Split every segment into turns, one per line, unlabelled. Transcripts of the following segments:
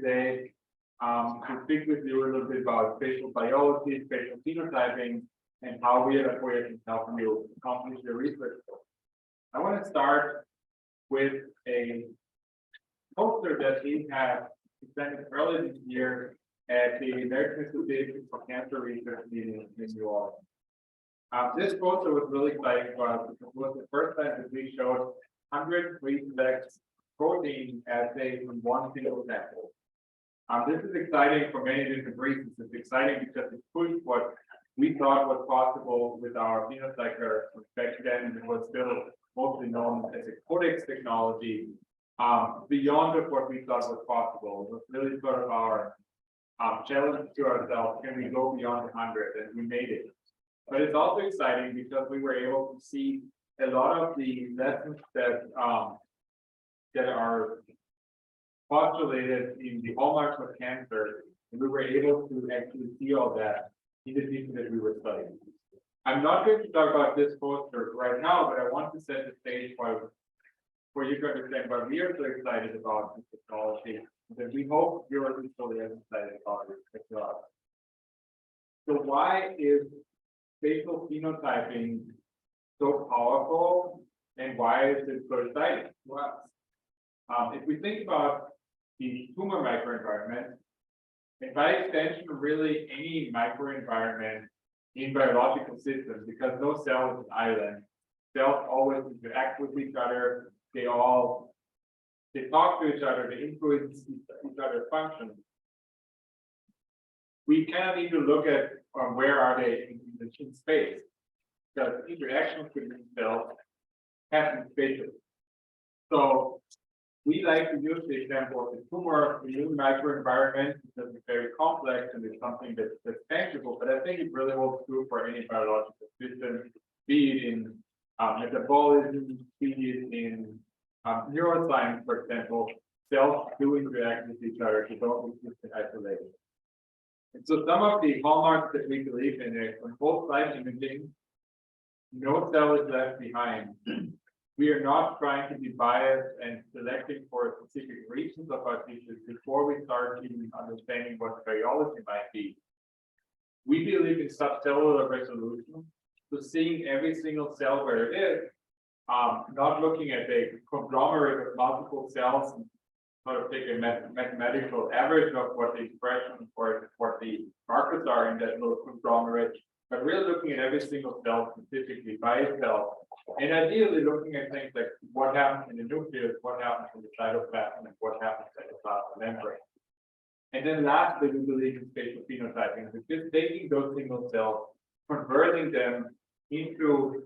today to speak with you a little bit about spatial biology, spatial phenotyping, and how we at Akoya can help you accomplish your research goals. I want to start with a poster that we have presented earlier this year at the American Association for Cancer Research meeting in New Orleans. This poster was really exciting for us because it was the first time that we showed 100 pre-select protein assays from one single sample. This is exciting for many different reasons. It's exciting because it pushed what we thought was possible with our PhenoCycler. Back then, it was still mostly known as a CODEX technology. Beyond of what we thought was possible. It was really sort of our challenge to ourselves. Can we go beyond 100? And we made it. But it's also exciting because we were able to see a lot of the lessons that that are postulated in the Hallmarks of Cancer, and we were able to actually see all that in the people that we were studying. I'm not going to talk about this poster right now, but I want to set the stage for you to understand why we are so excited about this technology, and we hope you're equally as excited about it as well. So why is spatial phenotyping so powerful, and why is it so exciting to us? If we think about the tumor microenvironment, and by extension, really any microenvironment in biological systems, because no cell is an island, cells always interact with each other, they talk to each other, they influence each other's function. We kind of need to look at where are they in space, because interactions between cells happen spatially. So we like to use the example of the tumor, the human microenvironment, because it's very complex and it's something that's tangible, but I think it really holds true for any biological system, be it in metabolism, be it in neuroscience, for example. Cells do interact with each other, they don't exist in isolation. And so some of the hallmarks that we believe in is on both side imaging, no cell is left behind. We are not trying to be biased and selecting for specific regions of our tissues before we start even understanding what biology might be. We believe in subcellular resolution, so seeing every single cell where it is, not looking at a conglomerate of multiple cells and sort of take a mathematical average of what the expression or what the markers are in that little conglomerate, but really looking at every single cell specifically by itself. And ideally looking at things like what happens in the nucleus, what happens in the cytoplasm, and what happens in the plasma membrane. And then lastly, we believe in spatial phenotyping, which is taking those single cells, converting them into,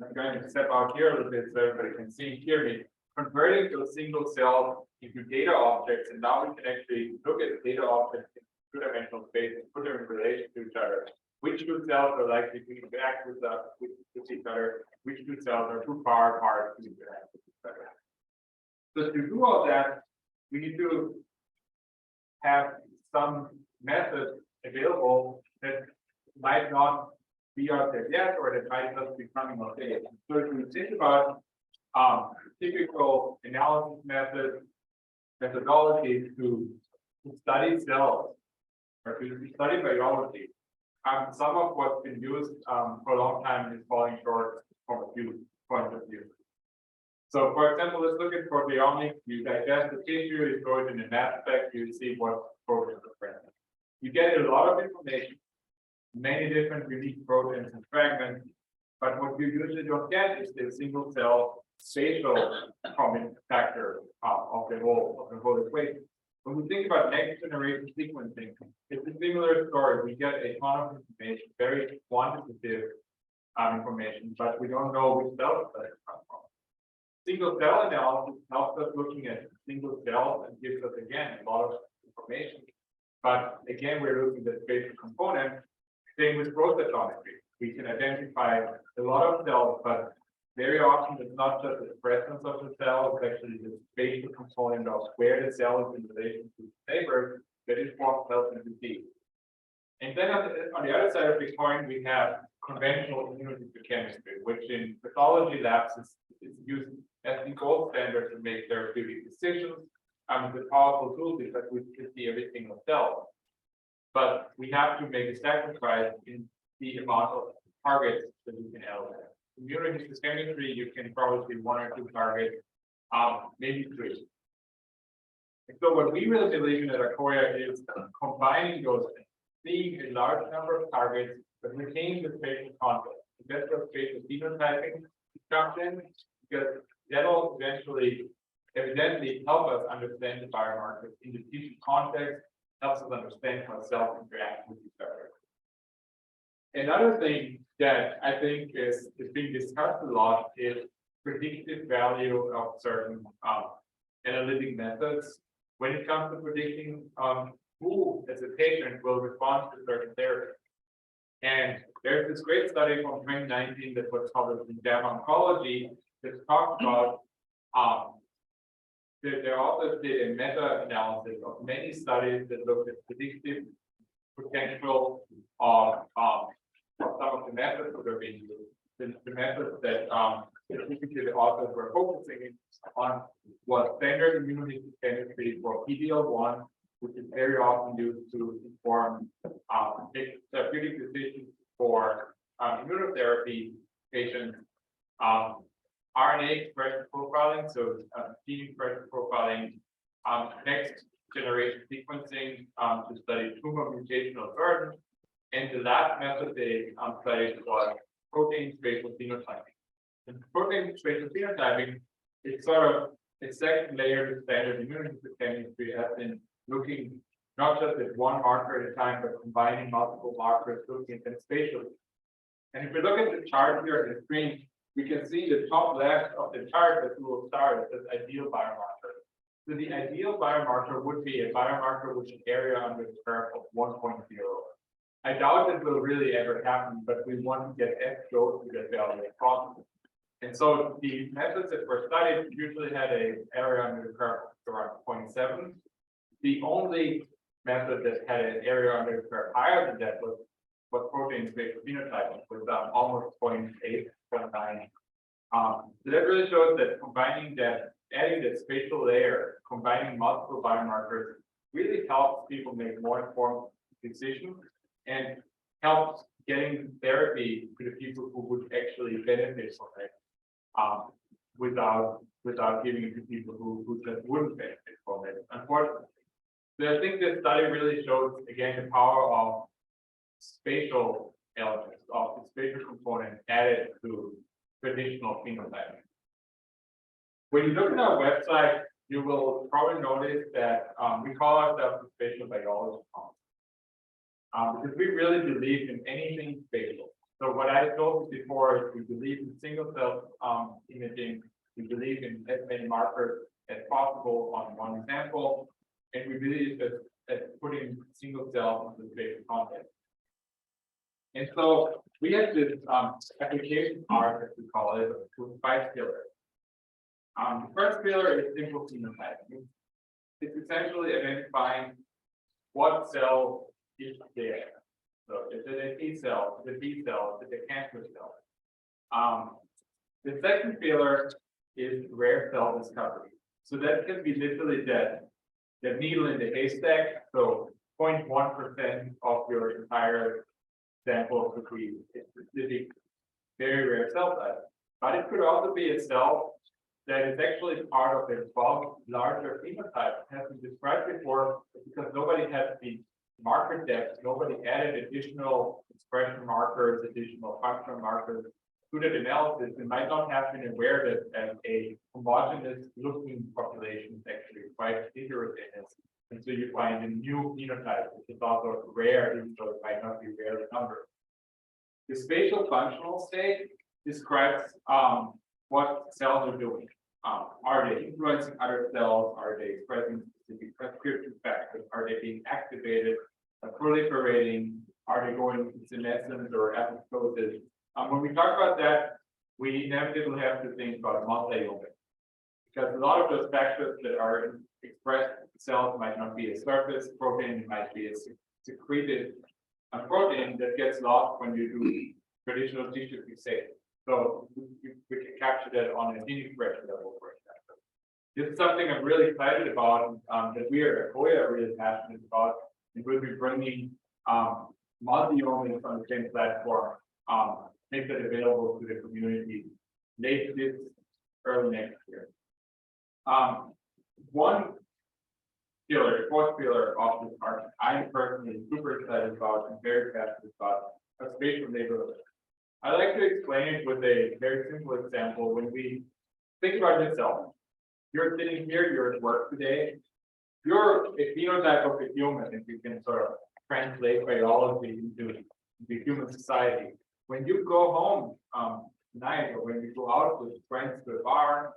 I'm going to step out here a little bit so everybody can see, hear me, converting those single cells into data objects, and now we can actually look at the data objects in two-dimensional space and put them in relation to each other. Which two cells are likely to interact with each other? Which two cells are too far apart to interact with each other? So to do all that, we need to have some method available that might not be out there yet, or that might just be coming out there. So if we think about typical analysis methodologies to study cells or to study biology. Some of what's been used for a long time is falling short from a few points of view. So, for example, let's look at proteomics. You digest the tissue, you throw it in a mass spec, you see what proteins are present. You get a lot of information, many different unique proteins and fragments, but what you usually don't get is the single cell spatial common factor of the whole equation. When we think about next generation sequencing, it's a similar story. We get a ton of information, very quantitative information, but we don't know which cells that it comes from. Single cell analysis helps us looking at single cells and gives us again a lot of information. But again, we're looking at the spatial component. Same with flow cytometry. We can identify a lot of cells, but very often it's not just the presence of the cell, it's actually the spatial component of where the cell is in relation to the neighbor that is what helps in disease. And then on the other side of the coin, we have conventional immunohistochemistry, which in pathology labs is used as the gold standard to make therapeutic decisions. it's a powerful tool because we can see every single cell. But we have to make a sacrifice in the amount of targets that we can allocate. Immunohistochemistry, you can probably see 1 or 2 targets, maybe 3. And so what we really believe in at Akoya is combining those things, seeing a large number of targets, but retaining the spatial context. That's where spatial phenotyping comes in, because that'll evidently help us understand the biomarkers in the tissue context, helps us understand how cells interact with each other. Another thing that I think is being discussed a lot is predictive value of certain analytic methods when it comes to predicting who, as a patient, will respond to certain therapy. And there's this great study from 2019 that was published in JAMA Oncology that talked about they also did a meta-analysis of many studies that looked at predictive potential of some of the methods that are being used. The methods that typically the authors were focusing on was standard immunohistochemistry for PD-L1, which is very often used to inform therapeutic decisions for immunotherapy patients. RNA expression profiling, so gene expression profiling, next generation sequencing to study tumor mutational burden, and the last method they studied was protein spatial phenotyping. And protein spatial phenotyping is sort of a second layer to standard immunohistochemistry, has been looking not just at one marker at a time, but combining multiple markers, looking at them spatially. And if we look at the chart here on the screen, we can see the top left of the chart that we will start as ideal biomarker. So the ideal biomarker would be a biomarker with an area under the curve of 1.0. I doubt it will really ever happen, but we want to get as close to that value as possible. And so the methods that were studied usually had an area under the curve of around 0.7. The only method that had an area under the curve higher than that was protein spatial phenotyping, with almost 0.8, 0.9. So that really shows that combining that, adding that spatial layer, combining multiple biomarkers, really helps people make more informed decisions and helps getting therapy to the people who would actually benefit from it, without giving it to people who just wouldn't benefit from it, unfortunately. So I think this study really shows, again, the power of spatial elements, of the spatial component added to traditional phenotyping. When you look at our website, you will probably notice that we call ourselves the spatial biology company, because we really believe in anything spatial. So what I told you before is we believe in single cell imaging, we believe in as many markers as possible on one sample, and we believe that putting single cells into the spatial context. And so we have this application part, as we call it, with 5 pillars. The first pillar is simple phenotyping. It's essentially identifying what cell is there. So is it a T cell, is it a B cell, is it a cancer cell? The second pillar is rare cell discovery. So that can be literally the needle in the haystack. So 0.1% of your entire sample could be a specific, very rare cell type. But it could also be a cell that is actually part of a bulk larger phenotype. It has been described before because nobody has the marker depth, nobody added additional expression markers, additional functional markers to that analysis, and might not have been aware that as a homogeneous looking population is actually quite heterogeneous. And so you find a new phenotype, which is also rare, even though it might not be rare in number. The spatial functional state describes what cells are doing. Are they influencing other cells? Are they expressing specific transcription factors? Are they being activated, proliferating? Are they going into senescence or apoptosis? When we talk about that, we inevitably have to think about multi-omics, because a lot of those factors that are expressed in cells might not be a surface protein, it might be a secreted protein that gets lost when you do traditional tissue fixation. So we can capture that on a gene expression level, for example. This is something I'm really excited about, that we at Akoya are really passionate about, and we'll be bringing multi-omics on the same platform, make that available to the community late this early next year. One pillar, fourth pillar of this market, I'm personally super excited about and very passionate about a spatial neighborhood. I like to explain it with a very simple example. When we think about yourself, you're sitting here, you're at work today, you're a phenotype of a human, if you can sort of translate biology into human society. When you go home tonight, or when you go out with friends to a bar,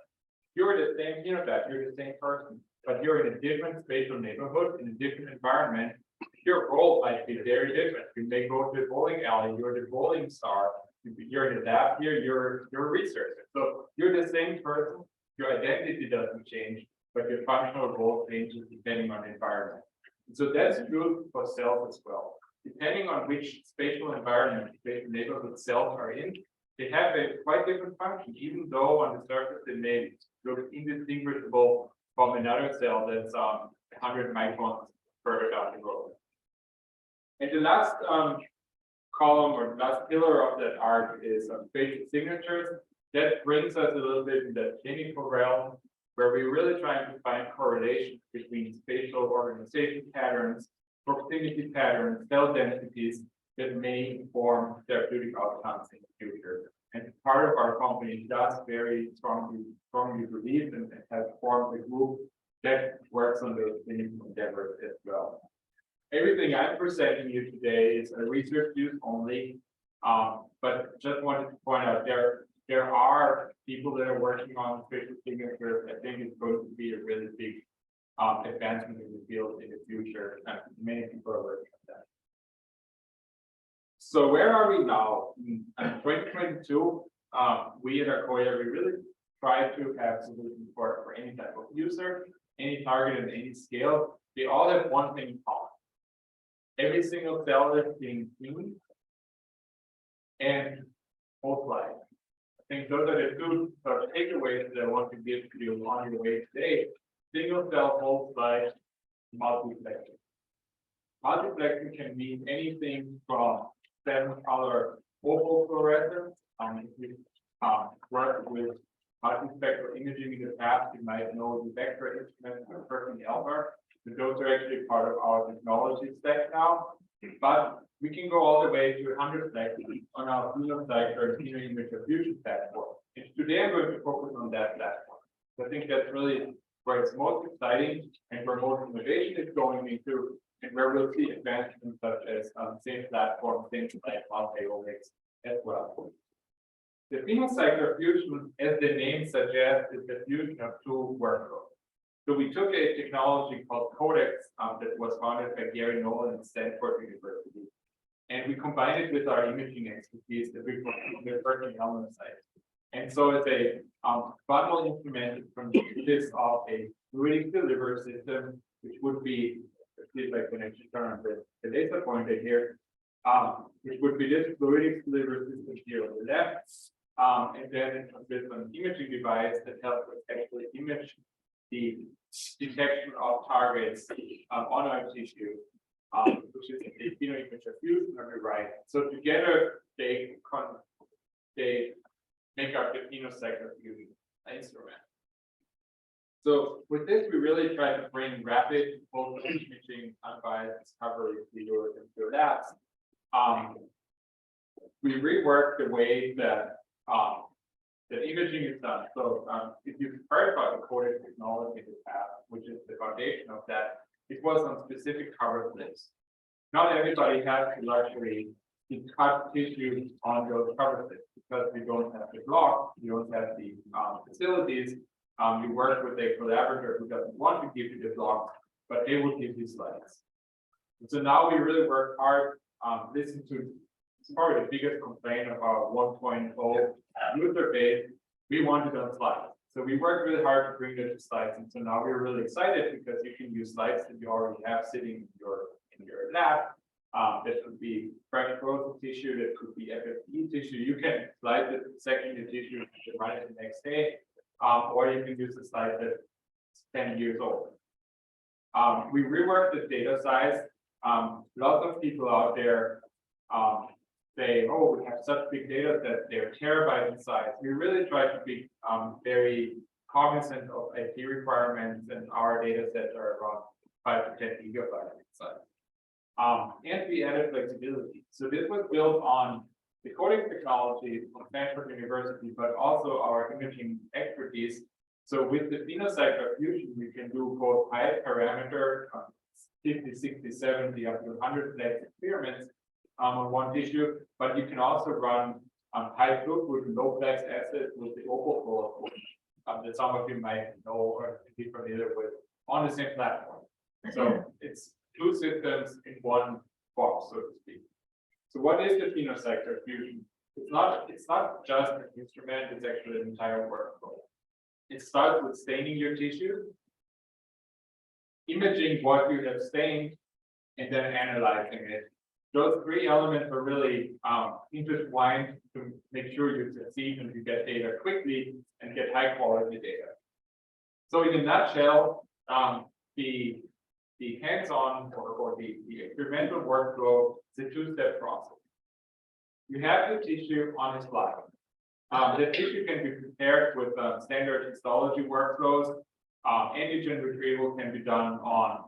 you're the same phenotype, you're the same person, but you're in a different spatial neighborhood, in a different environment. Your role might be very different. You may go to the bowling alley, you're the bowling star, you're in the lab here, you're a researcher. So you're the same person, your identity doesn't change, but your functional role changes depending on the environment. So that's true for cells as well. Depending on which spatial environment, spatial neighborhood cells are in, they have a quite different function, even though on the surface they may look indistinguishable from another cell that's 100 microns further down the road. And the last column or last pillar of that arc is spatial signatures. That brings us a little bit in the clinical realm, where we're really trying to find correlations between spatial organization patterns, proximity patterns, cell densities that may inform therapeutic outcomes in the future. And part of our company does very strongly believe and has formed a group that works on the clinical endeavors as well. Everything I'm presenting you today is a research use only, but just wanted to point out there are people that are working on spatial signatures. I think it's going to be a really big advancement in the field in the future, and many people are working on that. So where are we now? In 2022, we at Akoya, we really try to have solutions for any type of user, any target, and any scale. They all have one thing in common. Every single cell is being seen and multiplied. I think those are the two sort of takeaways that I want to give to you on your way today. Single cell multiplied, multiplexing. Multiplexing can mean anything from 7-color oval fluorescence. If you work with multispectral imaging in the past, you might know the vector instruments or Perkin Elmer. Those are actually part of our technology stack now. But we can go all the way to 100-plex on our PhenoCycler Fusion platform. And today I'm going to focus on that platform. I think that's really where it's most exciting and where most innovation is going into, and where we'll see advancements such as same platform, things like multi-omics as well. The PhenoCycler Fusion, as the name suggests, is the fusion of two workflows. So we took a technology called CODEX that was founded by Gary Nolan at Stanford University, and we combined it with our imaging expertise that we put in the Perkin Elmer site. And so it's a bundle implemented from this of a fluidic delivery system, which would be, if I can actually turn on the laser pointer here, which would be this fluidic delivery system here on the left, and then with an imaging device that helps us actually image the detection of targets on our tissue, which is the PhenoCycler Fusion on the right. So together they make up the PhenoCycler Fusion instrument. So with this, we really try to bring rapid whole imaging unbiased discovery to your labs. We reworked the way that the imaging is done. So if you've heard about the CODEX technology in the past, which is the foundation of that, it was on specific cover slips. Not everybody has the luxury to cut tissue on those cover slips because we don't have the block, we don't have the facilities. You work with a collaborator who doesn't want to give you the block, but they will give you slides. And so now we really work hard, listen to, it's probably the biggest complaint of our 1.0 user base. We want it on slides. So we worked really hard to bring that to slides. And so now we're really excited because you can use slides that you already have sitting in your lab. That could be fresh frozen tissue, that could be FFPE tissue. You can slide the section of the tissue and run it the next day. Or you can use the slide that 10 years old. We reworked the data size. Lots of people out there say, oh, we have such big data that they're terabytes in size. We really try to be very cognizant of IP requirements, and our data sets are around 5 to 10 gigabytes in size. And we added flexibility. So this was built on the CODEX technology from Stanford University, but also our imaging expertise. So with the PhenoCycler Fusion, we can do both high parameter, 50, 60, 70, up to 100 plex experiments on one tissue, but you can also run high throughput, low plex assays with the Opal flow that some of you might know or be familiar with on the same platform. So it's two systems in one box, so to speak. So what is the PhenoCycler Fusion? It's not just an instrument, it's actually an entire workflow. It starts with staining your tissue, imaging what you have stained, and then analyzing it. Those three elements are really intertwined to make sure you succeed and you get data quickly and get high quality data. So in a nutshell, the hands-on or the experimental workflow is a two-step process. You have the tissue on a slide. The tissue can be prepared with standard histology workflows. Antigen retrieval can be done on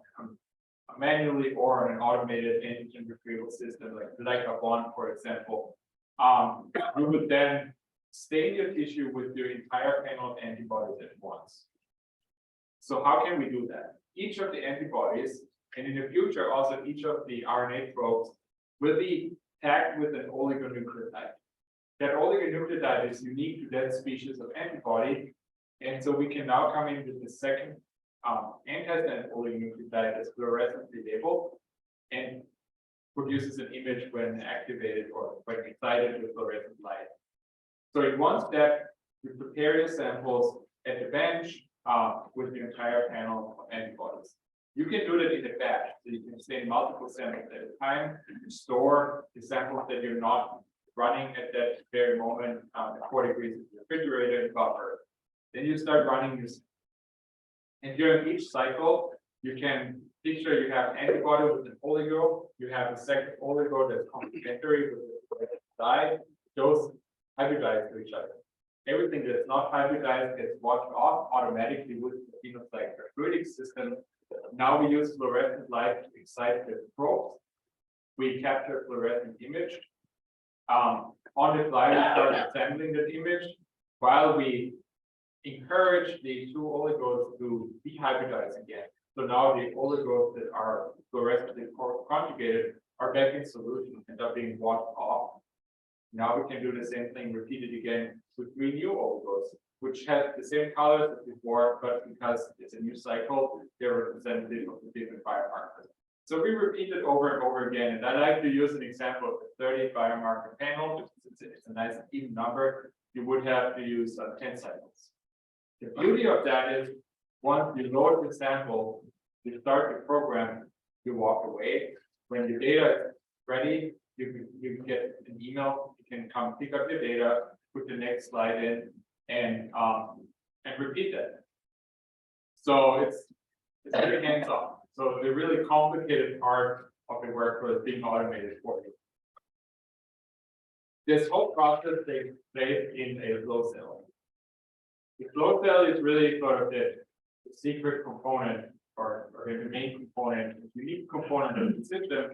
manually or on an automated antigen retrieval system like one, for example. You would then stain your tissue with your entire panel of antibodies at once. So how can we do that? Each of the antibodies, and in the future also each of the RNA probes, will be tagged with an oligonucleotide. That oligonucleotide is unique to that species of antibody, and so we can now come in with the second antisense oligonucleotide that's fluorescently labeled and produces an image when activated or when excited with fluorescent light. So in one step, you prepare your samples at the bench with the entire panel of antibodies. You can do that in a batch, so you can stain multiple samples at a time. You can store the samples that you're not running at that very moment at 4 degrees in the refrigerator and buffer. Then you start running this. And during each cycle, you can picture you have antibody with an oligo, you have a second oligo that's complementary with the dye, those hybridize to each other. Everything that's not hybridized gets washed off automatically with the PhenoCycler Fusion system. Now we use fluorescent light to excite the probes. We capture fluorescent image. On the fly, we start assembling that image while we encourage the two oligos to dehybridize again. So now the oligos that are fluorescently conjugated are back in solution and are being washed off. Now we can do the same thing repeated again with 3 new oligos, which have the same colors as before, but because it's a new cycle, they're representative of the different biomarkers. So we repeat it over and over again. And I like to use an example of a 30 biomarker panel. It's a nice even number. You would have to use 10 cycles. The beauty of that is once you load the sample, you start the program, you walk away. When your data is ready, you get an email, you can come pick up your data, put the next slide in, and repeat that. So it's very hands-on. So the really complicated part of the workflow is being automated for you. This whole process takes place in a flow cell. The flow cell is really sort of the secret component or the main component, the unique component of the system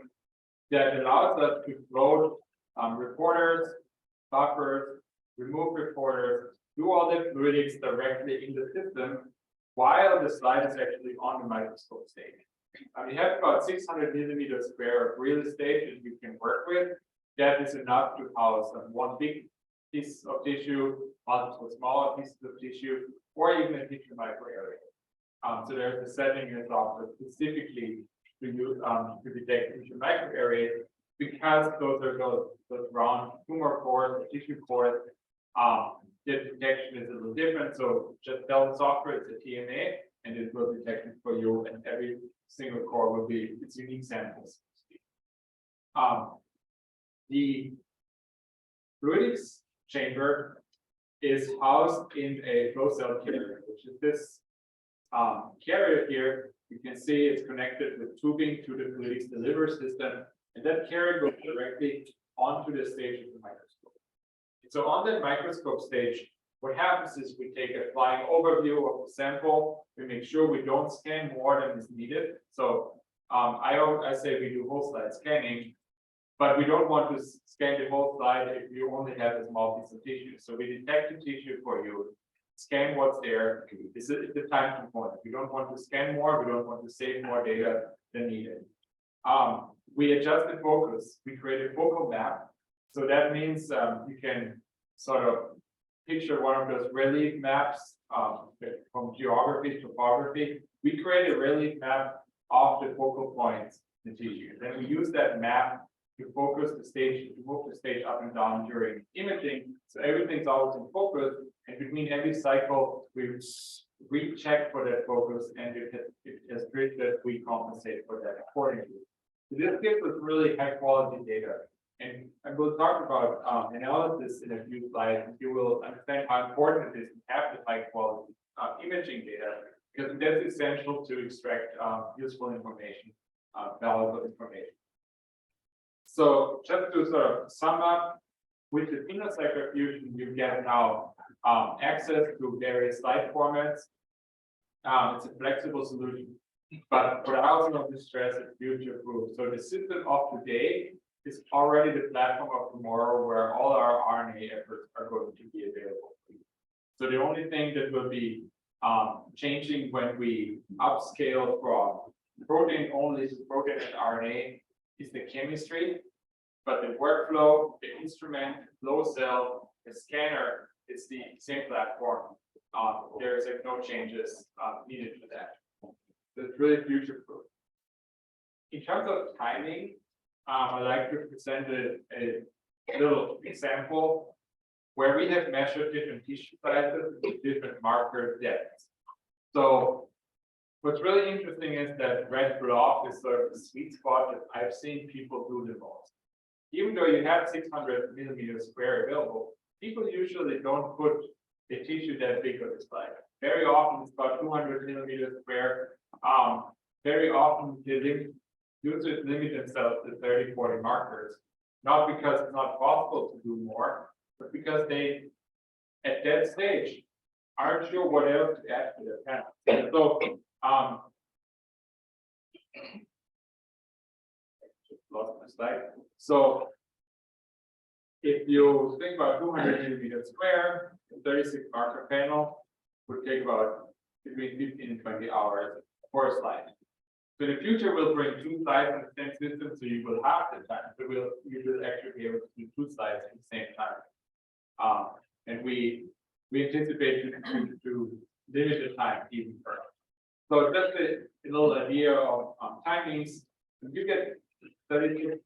that allows us to load reporters, buffers, remove reporters, do all the fluidics directly in the system while the slide is actually on the microscope stage. We have about 600 millimeters square of real estate that you can work with. That is enough to house one big piece of tissue, multiple smaller pieces of tissue, or even a tissue microarray. So there's a setting in the software specifically to use to detect tissue microarrays because those are those round tumor cores, tissue cores. The detection is a little different. So just tell the software it's a TMA, and it will detect it for you, and every single core will be its unique samples. The fluidics chamber is housed in a flow cell carrier, which is this carrier here, you can see it's connected with tubing to the police deliver system, and that carrier goes directly onto the stage of the microscope. And so on that microscope stage, what happens is we take a flying overview of the sample. We make sure we don't scan more than is needed. So I say we do whole slide scanning, but we don't want to scan the whole slide if you only have a small piece of tissue. So we detect the tissue for you, scan what's there. This is the time component. We don't want to scan more. We don't want to save more data than needed. We adjust the focus. We create a focal map. So that means you can sort of picture one of those relief maps from geography, topography. We create a relief map of the focal points in the tissue. Then we use that map to focus the stage, to move the stage up and down during imaging. So everything's always in focus, and between every cycle, we recheck for that focus, and if it has drifted, we compensate for that accordingly. So this gives us really high quality data. And we'll talk about analysis in a few slides. You will understand how important it is to have the high quality imaging data, because that's essential to extract useful information, valuable information. So just to sort of sum up, with the PhenoCycler Fusion, you get now access to various slide formats. It's a flexible solution, but what I also want to stress is future-proof. So the system of today is already the platform of tomorrow, where all our RNA efforts are going to be available. So the only thing that will be changing when we upscale from protein only to protein and RNA is the chemistry, but the workflow, the instrument, flow cell, the scanner, it's the same platform. There's no changes needed for that. So it's really future-proof. In terms of timing, I'd like to present a little example where we have measured different tissue sizes with different marker depths. So what's really interesting is that red blob is sort of the sweet spot that I've seen people do the most. Even though you have 600 millimeters square available, people usually don't put the tissue that big on the slide. Very often it's about 200 millimeters square. Very often the users limit themselves to 30, 40 markers, not because it's not possible to do more, but because they, at that stage, aren't sure what else to add to their panel. So, just lost my slide. So, if you think about 200 millimeters square, a 36 marker panel would take about between 15 and 20 hours for a slide. So in the future, we'll bring two slides in the same system, so you will have the time. So you will actually be able to do two slides at the same time. And we anticipate to limit the time even further. So just a little idea of timings. You get 36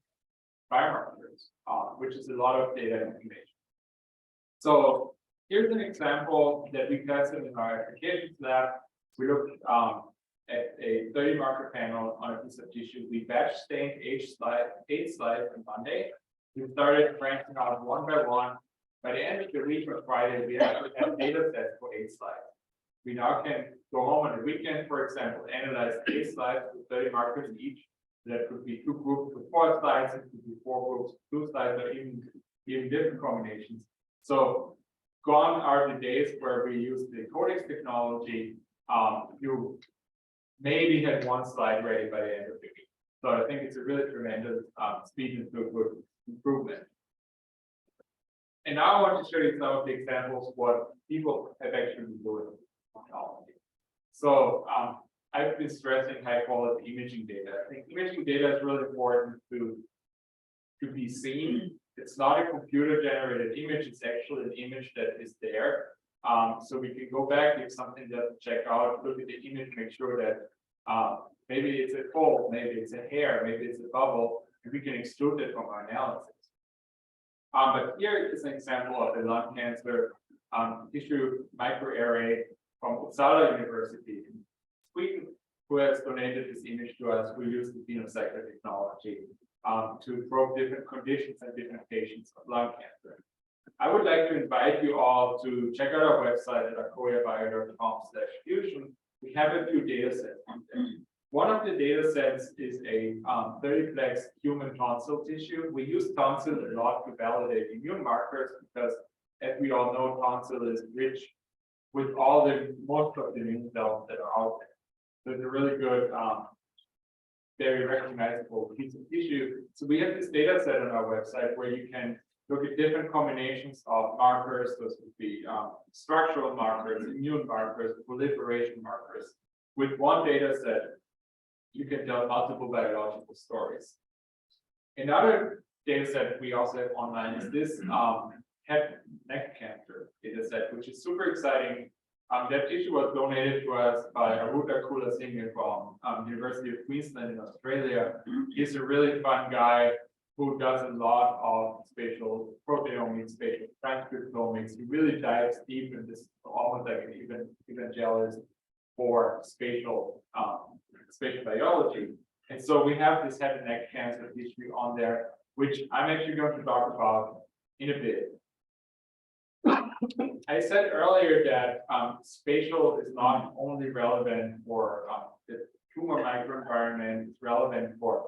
biomarkers, which is a lot of data information. So here's an example that we tested in our applications lab. We looked at a 30 marker panel on a piece of tissue. We batch stained 8 slides on Monday. We started branching out one by one. By the end of the week on Friday, we actually have data sets for 8 slides. We now can go home on the weekend, for example, analyze 8 slides with 30 markers each. That could be 2 groups with 4 slides, it could be 4 groups with 2 slides, or even different combinations. So gone are the days where we use the CODEX technology. You maybe had 1 slide ready by the end of the week. So I think it's a really tremendous speed and throughput improvement. And now I want to show you some of the examples of what people have actually been doing with technology. So I've been stressing high quality imaging data. I think imaging data is really important to be seen. It's not a computer generated image, it's actually an image that is there. So we can go back if something doesn't check out, look at the image, make sure that maybe it's a fold, maybe it's a hair, maybe it's a bubble, and we can exclude it from our analysis. But here is an example of a lung cancer tissue microarray from Uppsala University in Sweden, who has donated this image to us. We use the PhenoCycler technology to probe different conditions and different patients of lung cancer. I would like to invite you all to check out our website at akoyabio.com/fusion, we have a few data sets. One of the data sets is a 30-plex human tonsil tissue. We use tonsil a lot to validate immune markers because, as we all know, tonsil is rich with most of the immune cells that are out there. So it's a really good, very recognizable piece of tissue. So we have this data set on our website where you can look at different combinations of markers. Those would be structural markers, immune markers, proliferation markers. With one data set, you can tell multiple biological stories. Another data set we also have online is this head and neck cancer data set, which is super exciting. That tissue was donated to us by Aruda Kulasinghe from University of Queensland in Australia. He's a really fun guy who does a lot of spatial proteomics, spatial transcriptomics. He really dives deep in this, almost like an evangelist for spatial biology. And so we have this head and neck cancer tissue on there, which I'm actually going to talk about in a bit. I said earlier that spatial is not only relevant for the tumor microenvironment, it's relevant for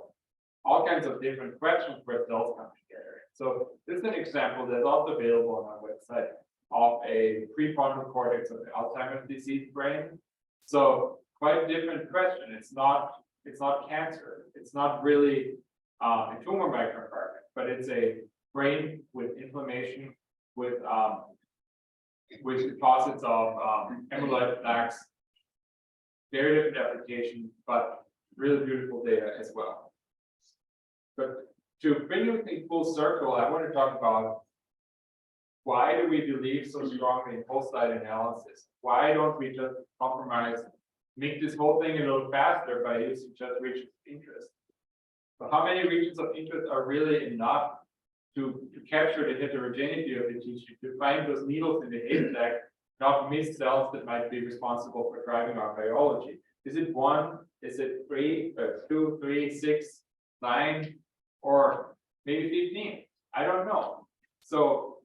all kinds of different questions where cells come together. So this is an example that's also available on our website of a prefrontal cortex of the Alzheimer's disease brain. So quite a different question. It's not cancer. It's not really a tumor microenvironment, but it's a brain with inflammation, with deposits of amyloid plaques, very different application, but really beautiful data as well. But to bring you in full circle, I want to talk about why do we believe so strongly in whole slide analysis? Why don't we just compromise, make this whole thing a little faster by using just regions of interest? So how many regions of interest are really enough to capture the heterogeneity of the tissue, to find those needles in the haystack, not miss cells that might be responsible for driving our biology? Is it 1? Is it 3, 2, 3, 6, 9, or maybe 15? I don't know. So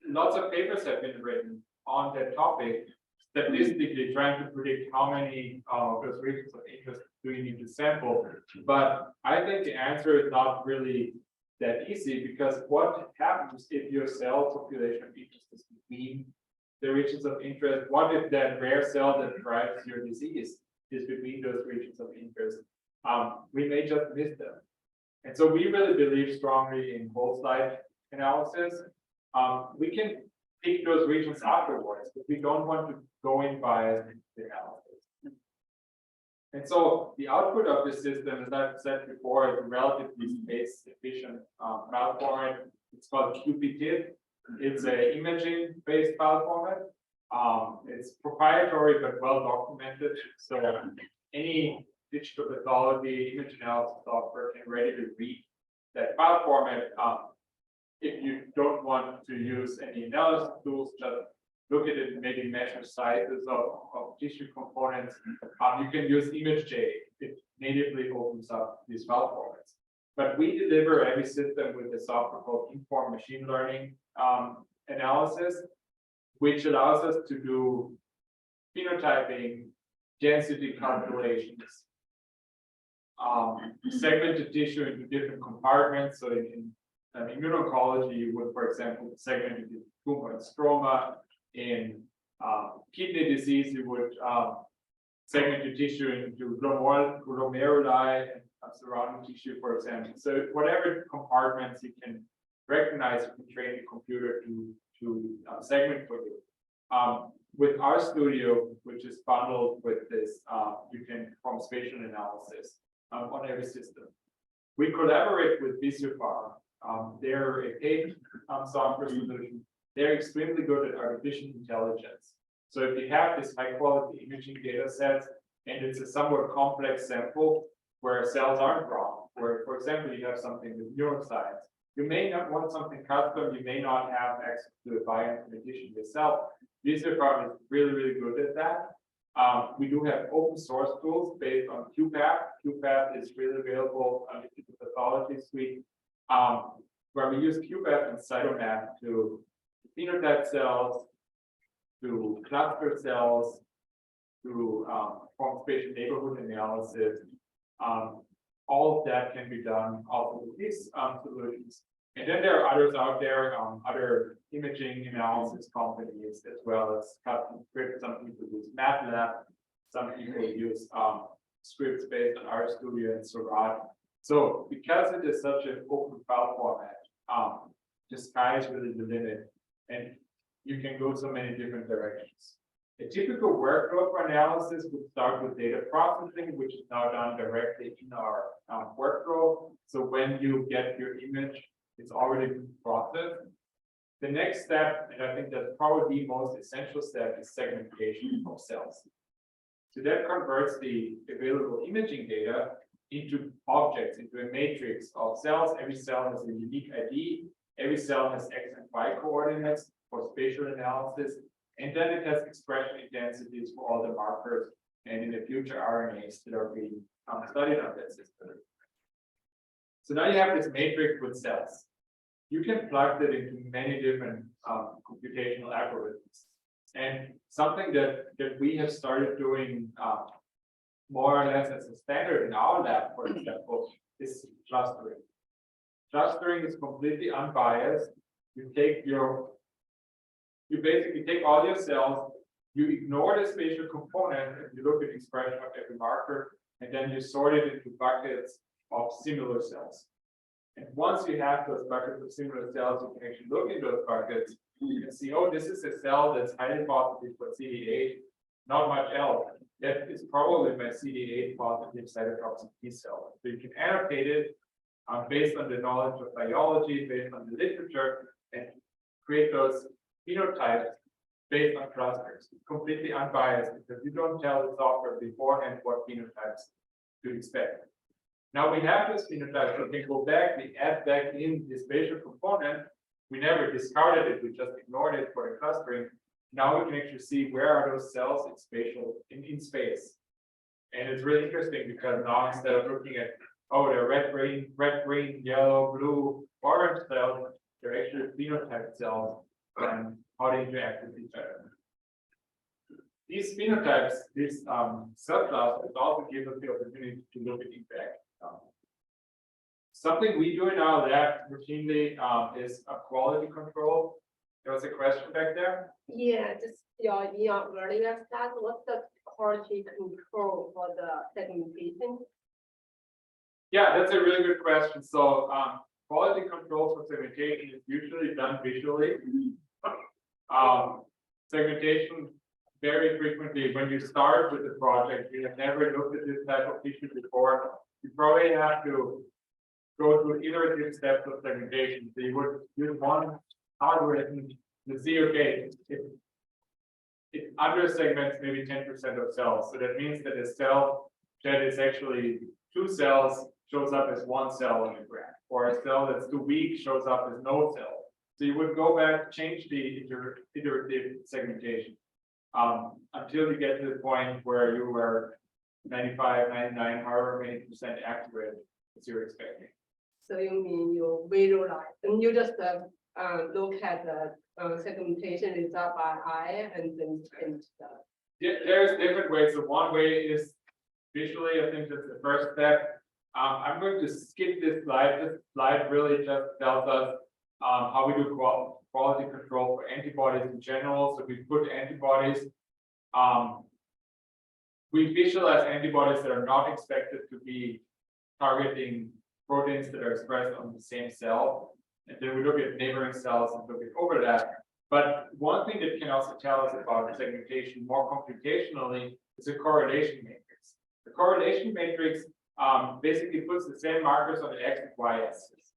lots of papers have been written on that topic, statistically trying to predict how many of those regions of interest do you need to sample. But I think the answer is not really that easy, because what happens if your cell population of interest is between the regions of interest? What if that rare cell that drives your disease is between those regions of interest? We may just miss them. And so we really believe strongly in whole slide analysis. We can pick those regions afterwards, but we don't want to go in bias into the analysis. And so the output of this system, as I've said before, is a relatively space-efficient file format. It's called QPTIFF. It's an imaging-based file format. It's proprietary but well documented. So any digital pathology image analysis software can readily read that file format. If you don't want to use any analysis tools, just look at it and maybe measure sizes of tissue components. You can use ImageJ. It natively opens up these file formats. But we deliver every system with a software called informed machine learning analysis, which allows us to do phenotyping, density calculations, segment the tissue into different compartments. So in immuno-oncology, you would, for example, segment into tumor and stroma. In kidney disease, you would segment the tissue into glomeruli and surrounding tissue, for example. So whatever compartments you can recognize, you can train the computer to segment for you. With our studio, which is bundled with this, you can perform spatial analysis on every system. We collaborate with Visiopharm. They're a paid software solution. They're extremely good at artificial intelligence. So if you have this high quality imaging data set and it's a somewhat complex sample where cells aren't wrong, where, for example, you have something with neuroscience, you may not want something custom, you may not have access to a bioinformatician yourself. Visiopharm is really, really good at that. We do have open source tools based on QPath. QPath is really available on the digital pathology suite, where we use QPath and CytoMap to phenotype cells, to cluster cells, to form spatial neighborhood analysis. All of that can be done also with these solutions. And then there are others out there, other imaging analysis companies, as well as custom scripts. Some people use MATLAB, some people use scripts based on RStudio and Seurat. So because it is such an open file format, the sky is really the limit, and you can go so many different directions. A typical workflow for analysis would start with data processing, which is now done directly in our workflow. So when you get your image, it's already been processed. The next step, and I think that's probably the most essential step, is segmentation of cells. So that converts the available imaging data into objects, into a matrix of cells. Every cell has a unique ID. Every cell has X and Y coordinates for spatial analysis. And then it has expression intensities for all the markers and in the future RNAs that are being studied on that system. So now you have this matrix with cells. You can plug that into many different computational algorithms. And something that we have started doing more or less as a standard in our lab, for example, is clustering. Clustering is completely unbiased. You basically take all your cells, you ignore the spatial component, and you look at expression of every marker, and then you sort it into buckets of similar cells. And once you have those buckets of similar cells, you can actually look in those buckets. You can see, oh, this is a cell that's highly positive for CD8, not much else. That is probably my CD8 positive cytotoxic T cell. So you can annotate it based on the knowledge of biology, based on the literature, and create those phenotypes based on clusters. It's completely unbiased because you don't tell the software beforehand what phenotypes to expect. Now we have this phenotype, so we can go back, we add back in the spatial component. We never discarded it, we just ignored it for the clustering. Now we can actually see where are those cells in spatial in space. And it's really interesting because now instead of looking at, oh, they're red, green, yellow, blue, orange cells, they're actually phenotype cells and how they interact with each other. These phenotypes, these subclasses also give us the opportunity to look at impact. Something we do in our lab routinely is a quality control. There was a question back there.
Yeah, just your earlier slide. What's the quality control for the segmentation?
Yeah, that's a really good question. So quality control for segmentation is usually done visually. Segmentation very frequently, when you start with the project, you have never looked at this type of tissue before. You probably have to go through iterative steps of segmentation. So you would use one algorithm to see, okay, it under segments maybe 10% of cells. So that means that a cell that is actually 2 cells shows up as 1 cell on the graph, or a cell that's too weak shows up as no cell. So you would go back, change the iterative segmentation until you get to the point where you were 95, 99, however many percent accurate as you're expecting.
So you mean you visualize and you just look at the segmentation result by eye and then change the.
Yeah, there's different ways. So one way is visually. I think that's the first step. I'm going to skip this slide. This slide really just tells us how we do quality control for antibodies in general. So we put antibodies. We visualize antibodies that are not expected to be targeting proteins that are expressed on the same cell. And then we look at neighboring cells and look at overlap. But one thing that can also tell us about segmentation more computationally is a correlation matrix. The correlation matrix basically puts the same markers on the X and Y axis,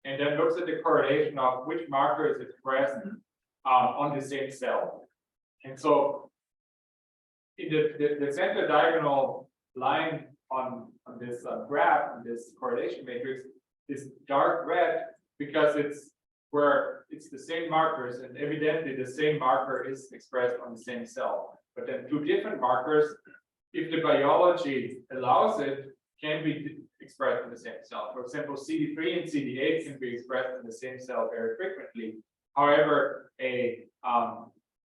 and then looks at the correlation of which marker is expressed on the same cell. And so in the center diagonal line on this graph, on this correlation matrix, is dark red because it's where it's the same markers, and evidently the same marker is expressed on the same cell. But then 2 different markers, if the biology allows it, can be expressed in the same cell. For example, CD3 and CD8 can be expressed in the same cell very frequently. However, a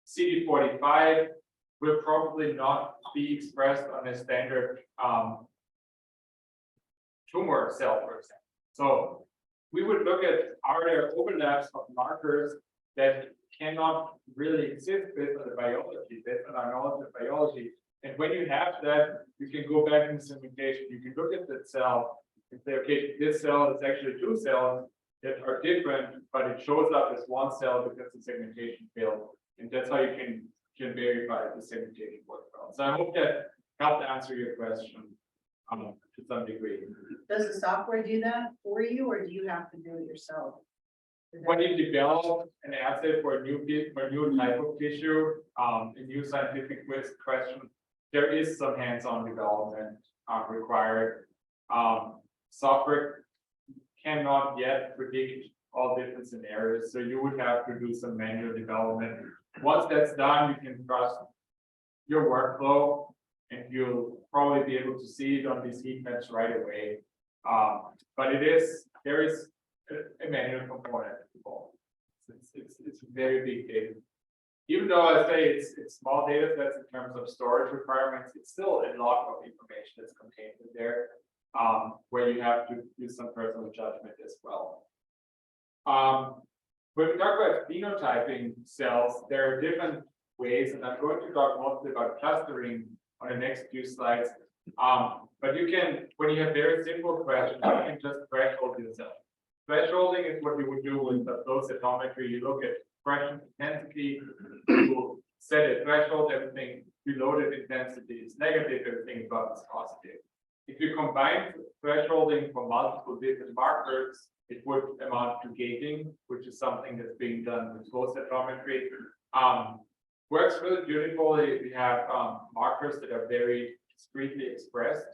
CD45 will probably not be expressed on a standard tumor cell, for example. So we would look at, are there overlaps of markers that cannot really exist based on the biology, based on our knowledge of biology. And when you have that, you can go back in segmentation. You can look at that cell and say, okay, this cell is actually two cells that are different, but it shows up as one cell because the segmentation failed. And that's how you can verify the segmentation works well. So I hope that helped answer your question to some degree.
Does the software do that for you, or do you have to do it yourself?
When you develop an assay for a new type of tissue, a new scientific question, there is some hands-on development required. Software cannot yet predict all different scenarios, so you would have to do some manual development. Once that's done, you can trust your workflow, and you'll probably be able to see it on these heat maps right away. But there is a manual component involved. It's a very big data. Even though I say it's small data sets in terms of storage requirements, it's still a lot of information that's contained in there, where you have to use some personal judgment as well. When we talk about phenotyping cells, there are different ways, and I'm going to talk mostly about clustering on the next few slides. But you can, when you have very simple questions, you can just threshold yourself. Thresholding is what you would do with the flow cytometry. You look at expression intensity, you set a threshold, everything below that intensity is negative, everything above is positive. If you combine thresholding for multiple different markers, it would amount to gating, which is something that's being done with flow cytometry. Works really beautifully. We have markers that are very discretely expressed.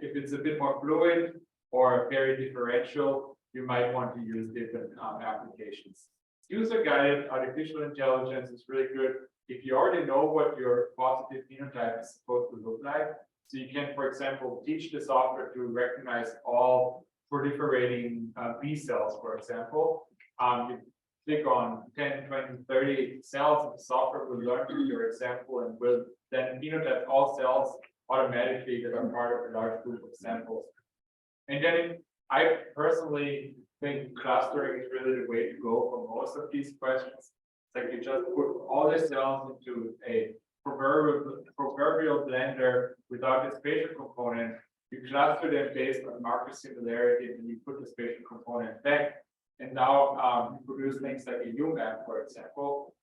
If it's a bit more fluid or very differential, you might want to use different applications. User-guided artificial intelligence is really good if you already know what your positive phenotype is supposed to look like. So you can, for example, teach the software to recognize all proliferating B cells, for example. You click on 10, 20, 30 cells, and the software will learn from your example and will then phenotype all cells automatically that are part of a large group of samples. And then I personally think clustering is really the way to go for most of these questions. It's like you just put all the cells into a proverbial blender without a spatial component. You cluster them based on marker similarity, and you put the spatial component back. And now you produce things like a UMAP, for example.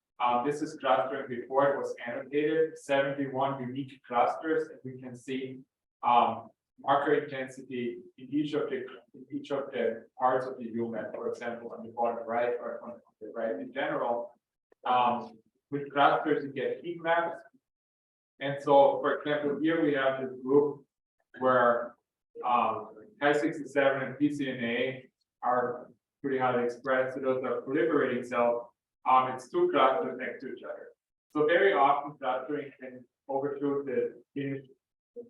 This is clustering before it was annotated, 71 unique clusters, and we can see marker intensity in each of the parts of the UMAP, for example, on the bottom right or on the right in general. With clusters, you get heat maps. And so, for example, here we have this group where Ki-67 and PCNA are pretty highly expressed. So those are proliferating cells. It's two clusters next to each other. So very often clustering can overshoot the finish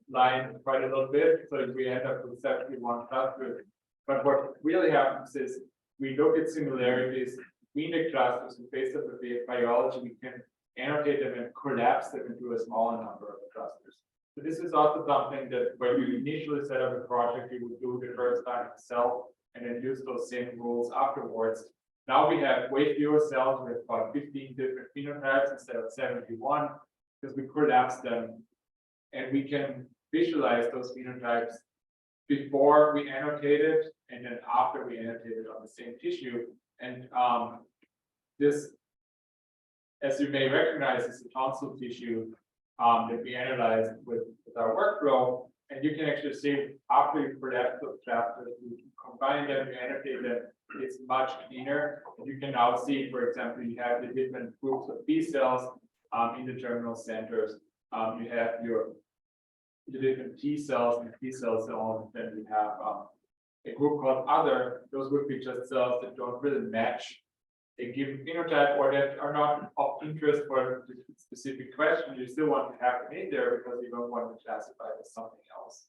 line quite a little bit. So we end up with 71 clusters. But what really happens is we look at similarities between the clusters, and based on the biology, we can annotate them and collapse them into a smaller number of clusters. So this is also something that when you initially set up a project, you would do the first time itself and then use those same rules afterwards. Now we have way fewer cells. We have about 15 different phenotypes instead of 71 because we collapse them, and we can visualize those phenotypes before we annotate it and then after we annotate it on the same tissue. And this, as you may recognize, is a tonsil tissue that we analyzed with our workflow. And you can actually see after you collapse those clusters, you combine them, you annotate them, it's much cleaner. You can now see, for example, you have the different groups of B cells in the terminal centers. You have the different T cells and T cells, and then we have a group called other. Those would be just cells that don't really match a given phenotype or that are not of interest for the specific question. You still want to have them in there because you don't want to classify it as something else.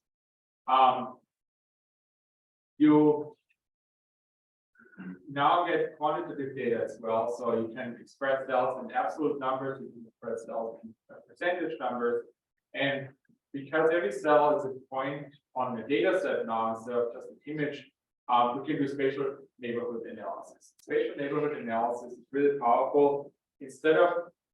now get quantitative data as well, so you can express cells in absolute numbers, you can express cells in percentage numbers, and because every cell is a point on the data set now instead of just an image, we can do spatial neighborhood analysis. Spatial neighborhood analysis is really powerful. Instead of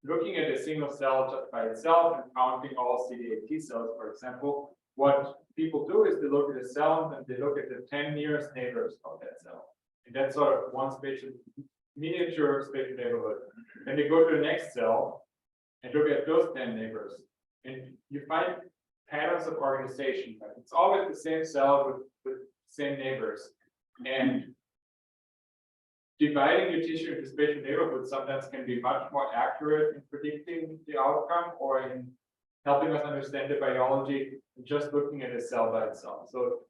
looking at a single cell just by itself and counting all CD8 T cells, for example, what people do is they look at a cell and they look at the 10 nearest neighbors of that cell. And that's sort of one spatial miniature spatial neighborhood. Then they go to the next cell and look at those 10 neighbors. And you find patterns of organization. Like it's always the same cell with same neighbors. And dividing your tissue into spatial neighborhoods sometimes can be much more accurate in predicting the outcome or in helping us understand the biology than just looking at a cell by itself. So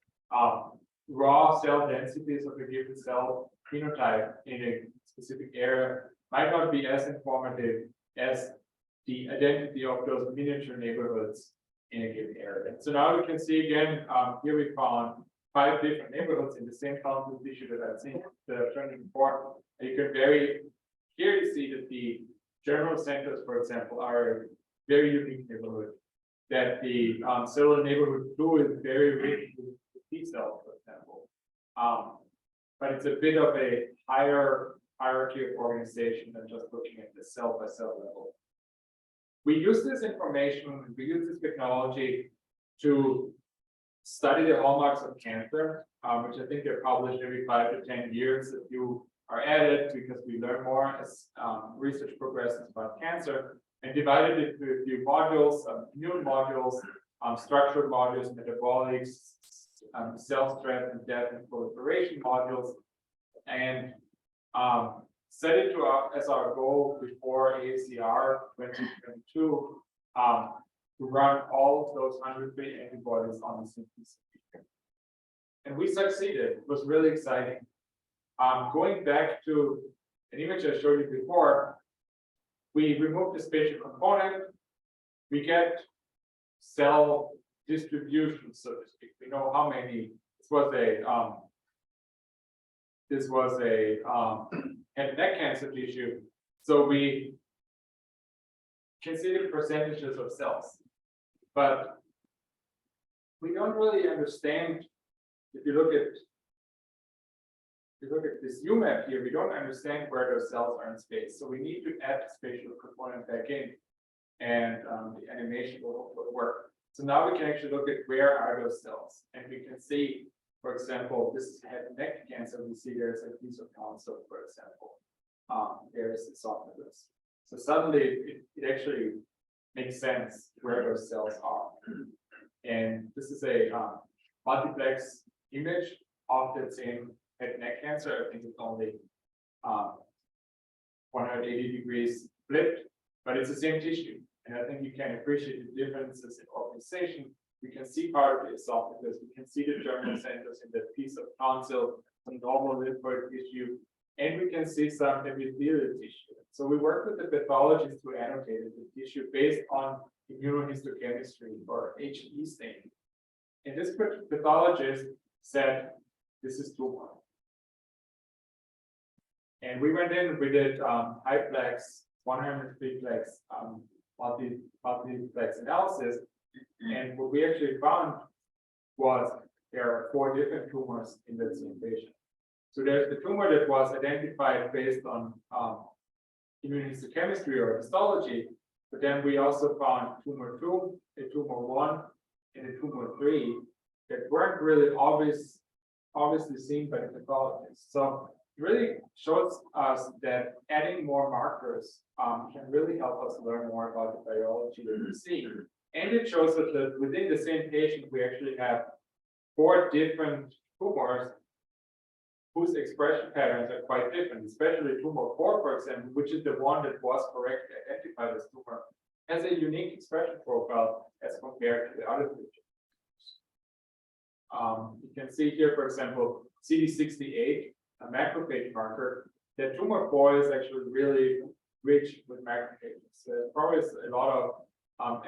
raw cell densities of a given cell phenotype in a specific area might not be as informative as the identity of those miniature neighborhoods in a given area. So now we can see again, here we found 5 different neighborhoods in the same council tissue that I've seen that I've shown you before. And you can very clearly see that the germinal centers, for example, are a very unique neighborhood. That the cellular neighborhood 2 is very rich with T cells, for example. But it's a bit of a higher hierarchy of organization than just looking at the cell by cell level. We use this information, we use this technology to study the hallmarks of cancer, which I think are published every 5 to 10 years if you are at it, because we learn more as research progresses about cancer, and divided it into a few modules, immune modules, structural modules, metabolics, cell strength and death and proliferation modules, and set it to as our goal before ACR 2022 to run all of those 103 antibodies on the same piece of paper. And we succeeded. It was really exciting. Going back to an image I showed you before, we remove the spatial component, we get cell distribution, so to speak. We know how many. This was a head and neck cancer tissue, so we can see the percentages of cells, but we don't really understand. If you look at this UMAP here, we don't understand where those cells are in space. So we need to add the spatial component back in, and the animation will work. So now we can actually look at where are those cells, and we can see, for example, this is head and neck cancer. We see there's a piece of tonsil, for example. There's esophagus. So suddenly it actually makes sense where those cells are. And this is a multiplex image of the same head and neck cancer. I think it's only 180 degrees flipped, but it's the same tissue. And I think you can appreciate the differences in organization. We can see part of the esophagus, we can see the germinal centers in that piece of tonsil, some normal lymphoid tissue, and we can see some epithelial tissue. So we work with the pathologists who annotated the tissue based on immunohistochemistry or HE staining. And this pathologist said, this is tumor. And we went in, we did highplex, 103-plex multiplex analysis. And what we actually found was there are 4 different tumors in that same patient. So there's the tumor that was identified based on immunohistochemistry or histology, but then we also found tumor 2, a tumor 1, and a tumor 3 that weren't really obviously seen by the pathologist. So it really shows us that adding more markers can really help us learn more about the biology that we see. And it shows us that within the same patient, we actually have 4 different tumors whose expression patterns are quite different, especially tumor 4, for example, which is the one that was correctly identified as tumor, has a unique expression profile as compared to the other features. You can see here, for example, CD68, a macrophage marker. The tumor 4 is actually really rich with macrophages. So there's probably a lot of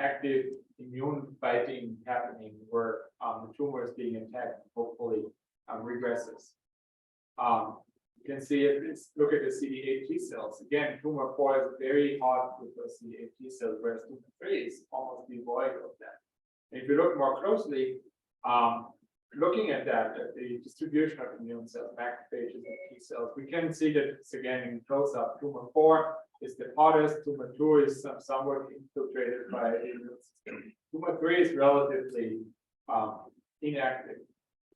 active immune fighting happening where the tumor is being attacked, hopefully regresses. You can see it, look at the CD8 T cells. Again, tumor 4 is very hot with those CD8 T cells, whereas tumor 3 is almost devoid of that. And if you look more closely, looking at that, at the distribution of immune cells, macrophages and T cells, we can see that it's again in close up. Tumor 4 is the hottest, tumor 2 is somewhat infiltrated by the immune system. Tumor 3 is relatively inactive.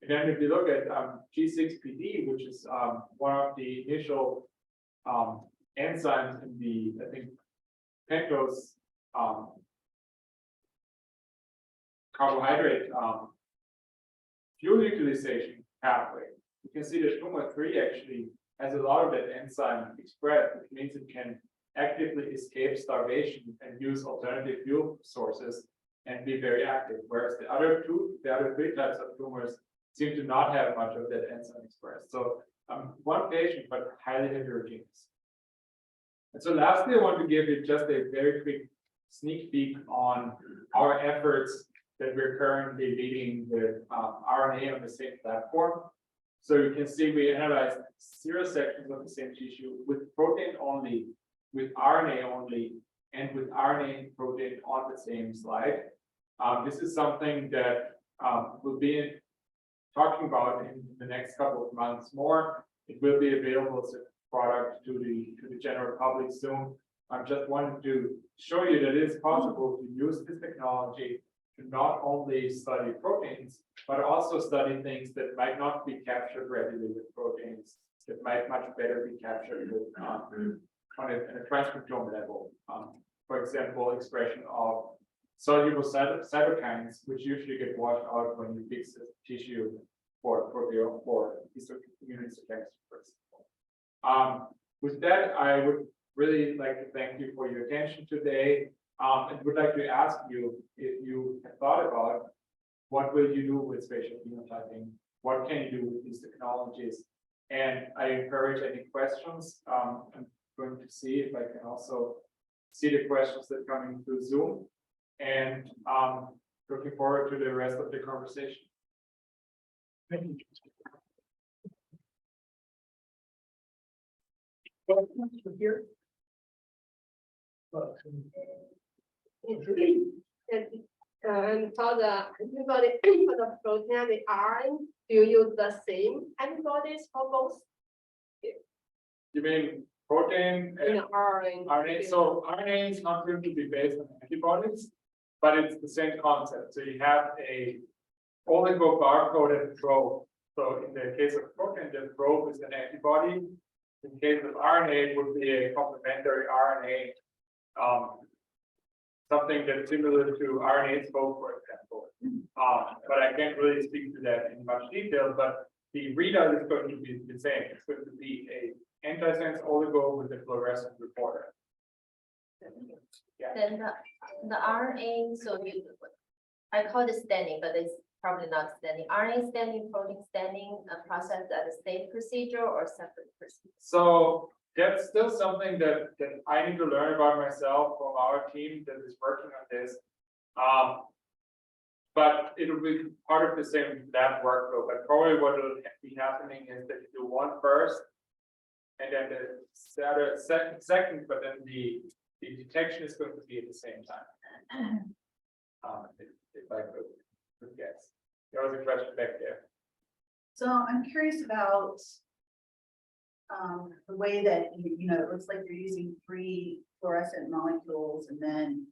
And then if you look at G6PD, which is one of the initial enzymes in the, I think, pentose carbohydrate fuel utilization pathway, you can see that tumor 3 actually has a lot of that enzyme expressed, which means it can actively escape starvation and use alternative fuel sources and be very active, whereas the other 3 types of tumors seem to not have much of that enzyme expressed. So one patient, but highly heterogeneous. And so lastly, I want to give you just a very quick sneak peek on our efforts that we're currently leading with RNA on the same platform. So you can see we analyzed 0 sections of the same tissue with protein only, with RNA only, and with RNA and protein on the same slide. This is something that we'll be talking about in the next couple of months more. It will be available as a product to the general public soon. I just wanted to show you that it is possible to use this technology to not only study proteins, but also study things that might not be captured readily with proteins, that might much better be captured with on a transcriptome level. For example, expression of soluble cytokines, which usually get washed out when you fix the tissue for immunohistochemistry, for example. With that, I would really like to thank you for your attention today. And would like to ask you if you have thought about what will you do with spatial phenotyping? What can you do with these technologies? And I encourage any questions. I'm going to see if I can also see the questions that are coming through Zoom. And looking forward to the rest of the conversation. Thank you.
Here.
And for the antibody for the protein and the RNA, do you use the same antibodies for both?
You mean protein and RNA? So RNA is not going to be based on antibodies, but it's the same concept. So you have a oligo barcoded probe. So in the case of protein, the probe is an antibody. In the case of RNA, it would be a complementary RNA. Something that's similar to RNA spoke, for example. But I can't really speak to that in much detail, but the readout is going to be the same. It's going to be a antisense oligo with a fluorescent reporter. Yeah.
Then the RNA, so I call it staining, but it's probably not staining. RNA staining, protein staining, a process that is same procedure or separate procedure?
So that's still something that I need to learn about myself from our team that is working on this. But it will be part of the same lab workflow. But probably what will be happening is that you do one first, and then the other second, but then the detection is going to be at the same time. If I could guess. There was a question back there.
So I'm curious about the way that, it looks like you're using 3 fluorescent molecules and then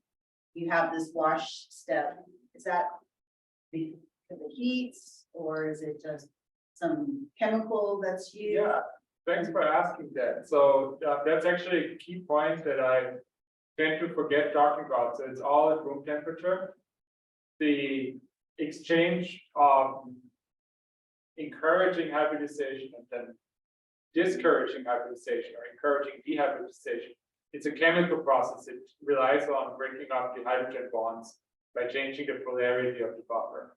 you have this wash step. Is that because of the heat or is it just some chemical that's used?
Yeah, thanks for asking that. So that's actually a key point that I tend to forget talking about. So it's all at room temperature. The exchange of encouraging hybridization and then discouraging hybridization or encouraging dehybridization. It's a chemical process. It relies on breaking up the hydrogen bonds by changing the polarity of the buffer.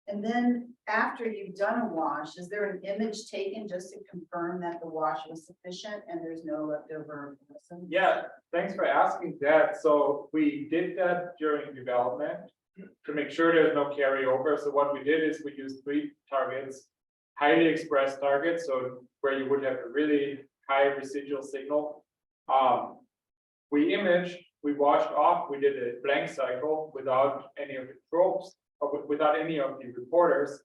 And then after you've done a wash, is there an image taken just to confirm that the wash was sufficient and there's no leftover fluorescence?
Yeah, thanks for asking that. So we did that during development to make sure there's no carryover. So what we did is we used 3 targets highly expressed targets, so where you would have a really high residual signal. We imaged, we washed off, we did a blank cycle without any of the probes, or without any of the reporters.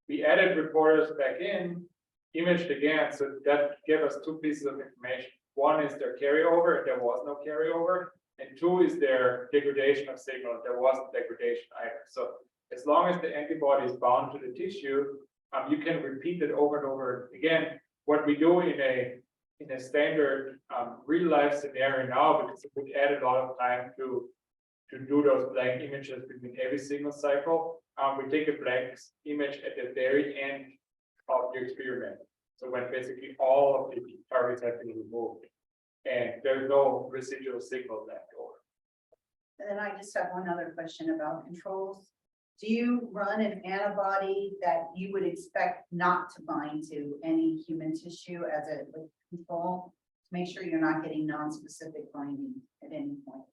We added reporters back in, imaged again, so that gave us two pieces of information. One is their carryover, and there was no carryover, and two is their degradation of signal. There wasn't degradation either. So as long as the antibody is bound to the tissue, you can repeat it over and over again. What we do in a standard real life scenario now, because it would add a lot of time to do those blank images between every single cycle, we take a blank image at the very end of the experiment. So when basically all of the targets have been removed and there's no residual signal left over.
And then I just have one other question about controls. Do you run an antibody that you would expect not to bind to any human tissue as a control to make sure you're not getting non-specific binding at any point?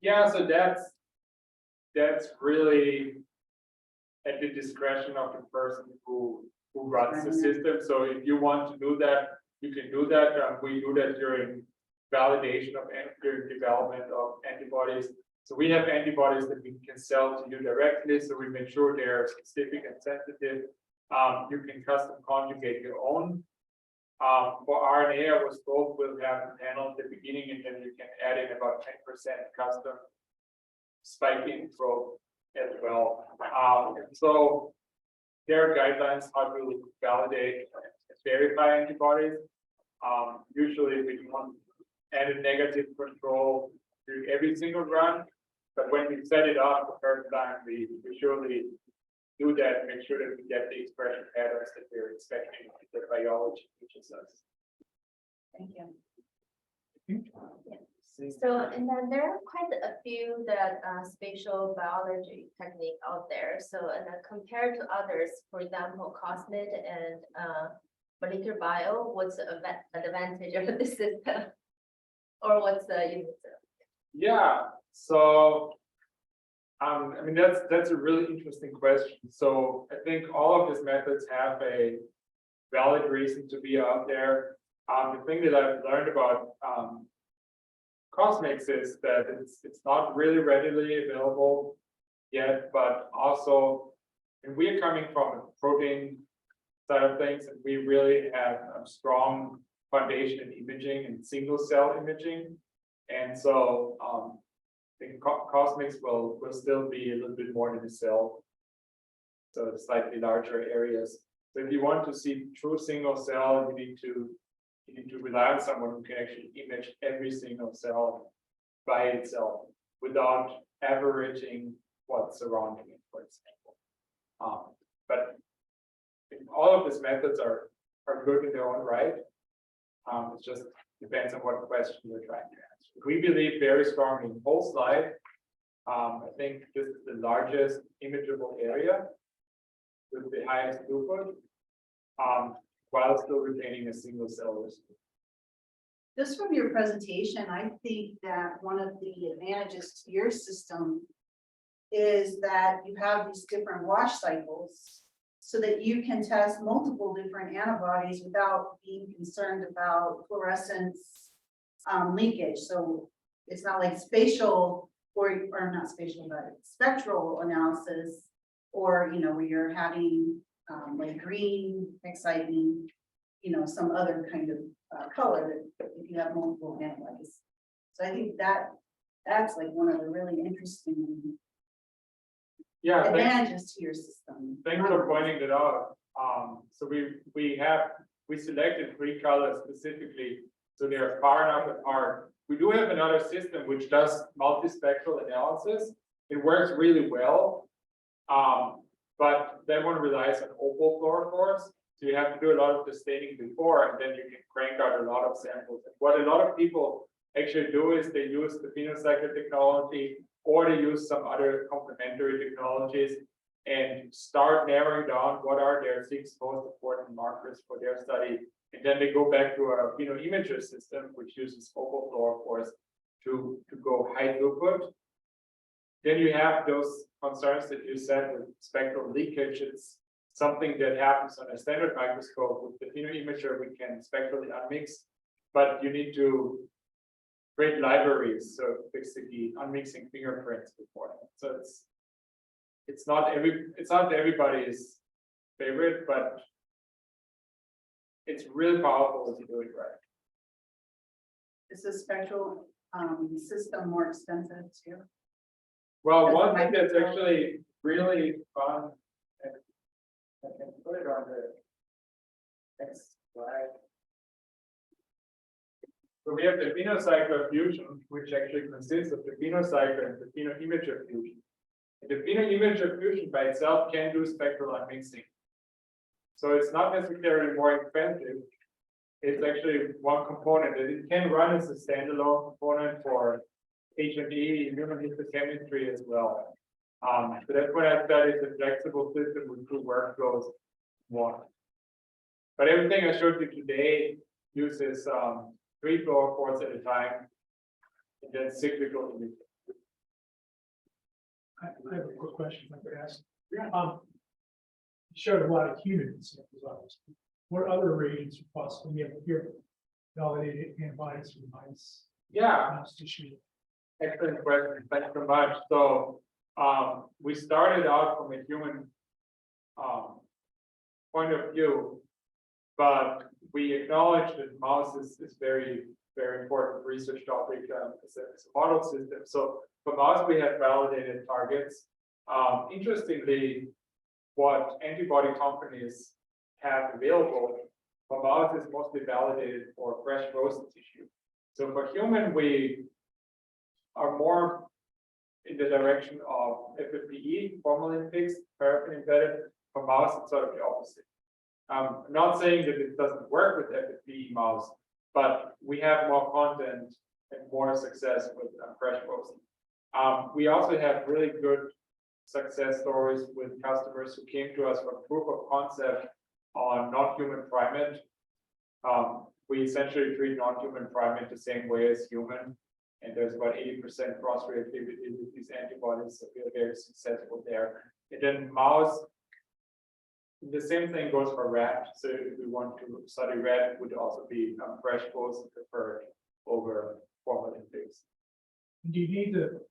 Yeah, so that's really at the discretion of the person who runs the system. So if you want to do that, you can do that. We do that during validation of during development of antibodies. So we have antibodies that we can sell to you directly. So we make sure they're specific and sensitive. You can custom conjugate your own. For RNA, I was told we'll have a panel at the beginning, and then you can add in about 10% custom spiking probe as well. So there are guidelines how to validate and verify antibodies. Usually we don't add a negative control to every single run, but when we set it up the first time, we surely do that, make sure that we get the expression patterns that we're expecting that biology teaches us.
Thank you.
So, and then there are quite a few that spatial biology technique out there. So, and then compared to others, for example, COSMID and molecular bio, what's the advantage of the system, or what's the
Yeah. So, I mean that's a really interesting question. So I think all of these methods have a valid reason to be out there. The thing that I've learned about COSMICs is that it's not really readily available yet, but also, and we are coming from a protein side of things, and we really have a strong foundation in imaging and single cell imaging, and so I think COSMICs will still be a little bit more than a cell, so slightly larger areas. So if you want to see true single cell, you need to rely on someone who can actually image every single cell by itself without averaging what's surrounding it, for example. But all of these methods are good in their own right. It just depends on what question you're trying to answer. We believe very strongly in whole slide. I think this is the largest imageable area with the highest throughput, while still retaining a single cell response.
Just from your presentation, I think that one of the advantages to your system is that you have these different wash cycles so that you can test multiple different antibodies without being concerned about fluorescence leakage. So it's not like spatial or not spatial, but spectral analysis, or where you're having like green exciting, some other kind of color if you have multiple antibodies. So I think that's like one of the really interesting advantages to your system.
Thanks for pointing that out. So we selected 3 colors specifically, so they are far enough apart. We do have another system which does multispectral analysis. It works really well, but that one relies on opal fluorophores. So you have to do a lot of the staining before, and then you can crank out a lot of samples. And what a lot of people actually do is they use the PhenoCycler technology, or they use some other complementary technologies and start narrowing down what are their 6 most important markers for their study. And then they go back to our PhenoImager system, which uses opal fluorophores to go high throughput. Then you have those concerns that you said with spectral leakage. It's something that happens on a standard microscope. With the PhenoImager, we can spectrally unmix, but you need to create libraries, so basically unmixing fingerprints before. So it's not everybody's favorite, but it's really powerful if you do it right.
Is the spectral system more expensive too?
Well,
Does
one
the
thing that's
microscope-
actually really fun, and I can put it on the next slide. So we have the PhenoCycler Fusion, which actually consists of the PhenoCycler and the PhenoImager Fusion. And the PhenoImager Fusion by itself can do spectral unmixing. So it's not necessarily more expensive. It's actually one component, and it can run as a standalone component for H&E, immunohistochemistry as well. So that's what I said, it's a flexible system with two workflows. One. But everything I showed you today uses 3 fluorophores at a time, and then cyclical imaging.
I have a quick question I could ask.
Yeah.
You showed a lot of human samples. What other reagents are possible? We have here validated antibodies from mice,
Yeah,
mouse tissue.
excellent question. Thanks so much. So we started out from a human point of view, but we acknowledge that mouse is very, very important research topic as a model system. So for mouse, we have validated targets. Interestingly, what antibody companies have available for mouse is mostly validated for fresh frozen tissue. So for human, we are more in the direction of FFPE, formalin fixed, paraffin embedded. For mouse, it's sort of the opposite. I'm not saying that it doesn't work with FFPE mouse, but we have more content and more success with fresh frozen. We also have really good success stories with customers who came to us for proof of concept on non-human primate. We essentially treat non-human primate the same way as human, and there's about 80% cross-reactivity with these antibodies, so we are very successful there. And then mouse, the same thing goes for rat. So if we want to study rat, it would also be fresh frozen preferred over formalin fixed.
Do you need to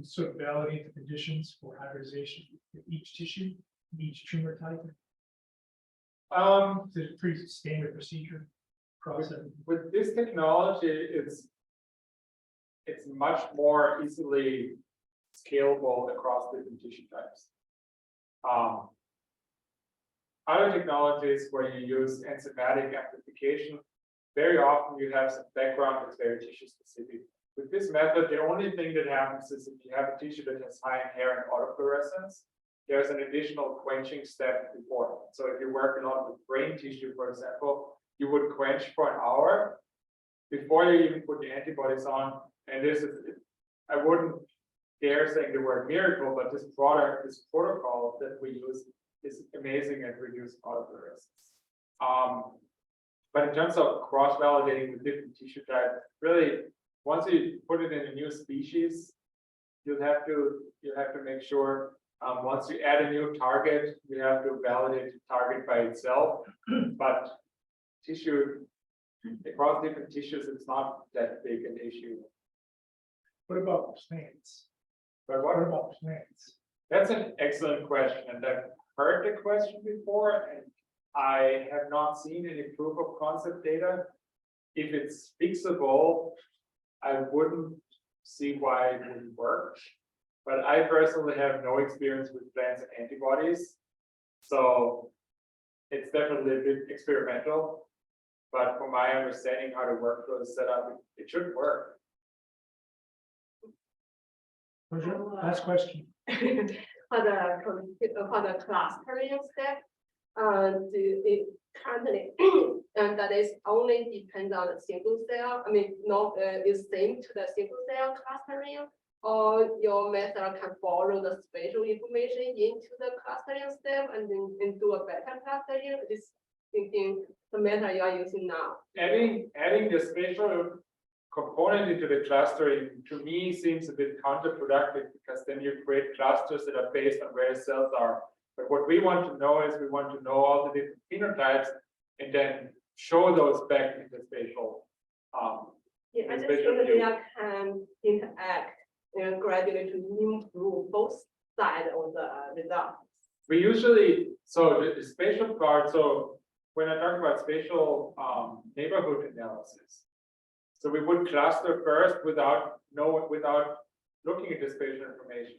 sort of validate the conditions for hybridization of each tissue, each tumor type? It's a pretty standard procedure process.
With this technology, it's much more easily scalable across different tissue types. Other technologies where you use enzymatic amplification, very often you have some background that's very tissue specific. With this method, the only thing that happens is if you have a tissue that has high inherent autofluorescence, there's an additional quenching step before. So if you're working on with brain tissue, for example, you would quench for an hour before you even put the antibodies on. And this is, I wouldn't dare saying the word miracle, but this product, this protocol that we use is amazing at reducing autofluorescence. But in terms of cross-validating with different tissue types, really, once you put it in a new species, you'll have to make sure once you add a new target, you have to validate the target by itself. But tissue across different tissues, it's not that big an issue.
What about plants?
But
What about plants?
that's an excellent question, and I've heard the question before, and I have not seen any proof of concept data. If it's fixable, I wouldn't see why it wouldn't work. But I personally have no experience with plants and antibodies, so it's definitely a bit experimental. But from my understanding how the workflow is set up, it should work.
Last question.
For the clustering step, currently, and that is only depends on the single cell. I mean, not is same to the single cell clustering, or your method can borrow the spatial information into the clustering step and then do a better clustering. This thinking the method you are using now.
Adding the spatial component into the clustering to me seems a bit counterproductive, because then you create clusters that are based on where cells are. But what we want to know is we want to know all the different phenotypes and then show those back in the spatial.
Yeah, I
in
just
spatial
think
view.
they can interact and gradually to improve both sides of the result.
We usually, so the spatial part, so when I talk about spatial neighborhood analysis. So we would cluster first without looking at the spatial information.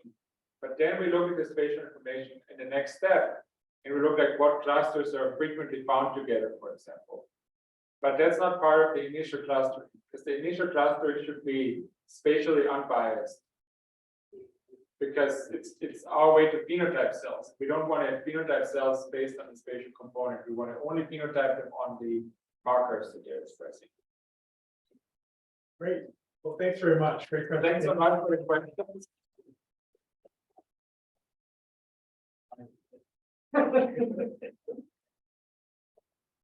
But then we look at the spatial information in the next step. And we look at what clusters are frequently found together, for example. But that's not part of the initial clustering, because the initial clustering should be spatially unbiased. Because it's our way to phenotype cells. We don't want to phenotype cells based on the spatial component. We want to only phenotype them on the markers that they're expressing.
Great. Well, thanks very much. Great
Thanks so
presentation.
much for the questions.